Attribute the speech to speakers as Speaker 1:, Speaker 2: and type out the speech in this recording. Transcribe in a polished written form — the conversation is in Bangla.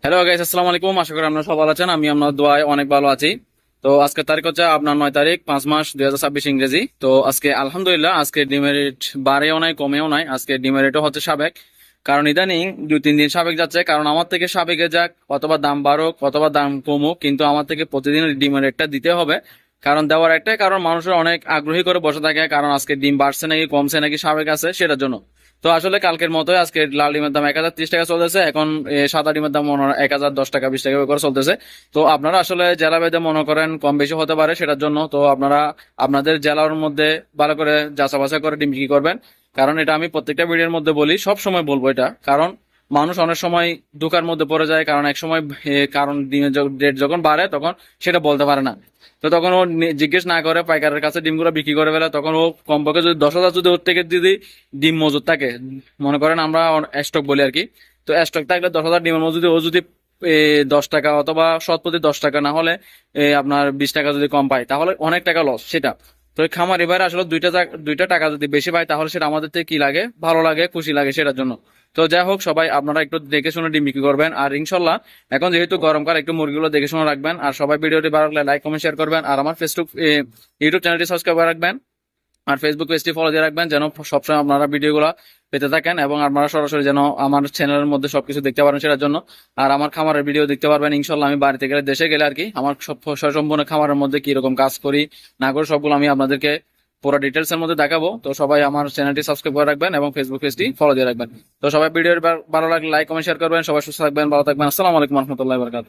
Speaker 1: হ্যালো গাইস, আসসালামু আলাইকুম। আশা করি আপনারা সবাই ভালো আছেন। আমি আপনার দোয়ায় অনেক ভালো আছি। তো আজকের তারিখ হচ্ছে আপনার 9 তারিখ 5 মাস 2026 ইংরেজি। তো আজকে আলহামদুলিল্লাহ আজকে ডিমের রেট বাড়েও নাই কমেও নাই, আজকে ডিমের রেটও হচ্ছে সাবেক। কারণ ইদানিং 2-3 দিন সাবেক যাচ্ছে, কারণ আমার থেকে সাবেকে যাক অথবা দাম বাড়ুক অথবা দাম কমুক, কিন্তু আমার থেকে প্রতিদিন ডিমের রেটটা দিতে হবে। কারণ দেওয়ার একটাই কারণ, মানুষের অনেক আগ্রহী করে বসে থাকে, কারণ আজকে ডিম বাড়ছে নাকি কমছে নাকি সাবেক আছে সেটার জন্য। তো আসলে কালকের মতোই আজকে লাল ডিমের দাম 1030 টাকা চলতেছে। এখন সাদা ডিমের দাম মনে হয় 1010 টাকা 20 টাকা করে চলতেছে। তো আপনারা আসলে জেলা ভেদে মনে করেন কম বেশি হতে পারে, সেটার জন্য তো আপনারা আপনাদের জেলার মধ্যে ভালো করে যাচাই বাছাই করে ডিম বিক্রি করবেন। কারণ এটা আমি প্রত্যেকটা ভিডিওর মধ্যে বলি, সব সময় বলবো এটা, কারণ মানুষ অনেক সময় ধোঁকার মধ্যে পড়ে যায়। কারণ এক সময় কারণ ডিমের রেট যখন বাড়ে তখন সেটা বলতে পারে না। তো তখন ও জিজ্ঞেস না করে পাইকারের কাছে ডিমগুলো বিক্রি করে ফেলে। তখন ও কমপক্ষে যদি 10,000 যদি ওর থেকে যদি ডিম মজুদ থাকে, মনে করেন আমরা স্টক বলি আর কি, তো স্টক থাকলে 10,000 ডিমের মজুদ ও যদি 10 টাকা অথবা শতপ্রতি 10 টাকা না হলে আপনার 20 টাকা যদি কম পায়, তাহলে অনেক টাকা লস সেটা। তো এই খামার এবার আসলে দুইটা টাকা যদি বেশি পায়, তাহলে সেটা আমাদের থেকে কি লাগে, ভালো লাগে, খুশি লাগে সেটার জন্য। তো যাই হোক, সবাই আপনারা একটু দেখে শুনে ডিম বিক্রি করবেন। আর ইনশাল্লাহ এখন যেহেতু গরমকাল, একটু মুরগিগুলো দেখে শুনে রাখবেন। আর সবাই ভিডিওটি ভালো লাগলে লাইক কমেন্ট শেয়ার করবেন। আর আমার ফেসবুক ইউটিউব চ্যানেলটি সাবস্ক্রাইব করে রাখবেন। আর ফেসবুক পেজটি ফলো দিয়ে রাখবেন, যেন সবসময় আপনারা ভিডিওগুলো পেতে থাকেন এবং আপনারা সরাসরি যেন আমার চ্যানেলের মধ্যে সবকিছু দেখতে পারেন সেটার জন্য। আর আমার খামারের ভিডিও দেখতে পারবেন ইনশাল্লাহ। আমি বাড়িতে গেলে, দেশে গেলে আর কি, আমার সব সম্পূর্ণ খামারের মধ্যে কি রকম কাজ করি না করি সবগুলো আমি আপনাদেরকে পুরো ডিটেলস এর মধ্যে দেখাবো। তো সবাই আমার চ্যানেলটি সাবস্ক্রাইব করে রাখবেন এবং ফেসবুক পেজটি ফলো দিয়ে রাখবেন। তো সবাই ভিডিও ভালো লাগলে লাইক কমেন্ট শেয়ার করবেন। সবাই সুস্থ থাকবেন, ভালো থাকবেন। আসসালামু আলাইকুম রহমতুল্লাহ বরকাত।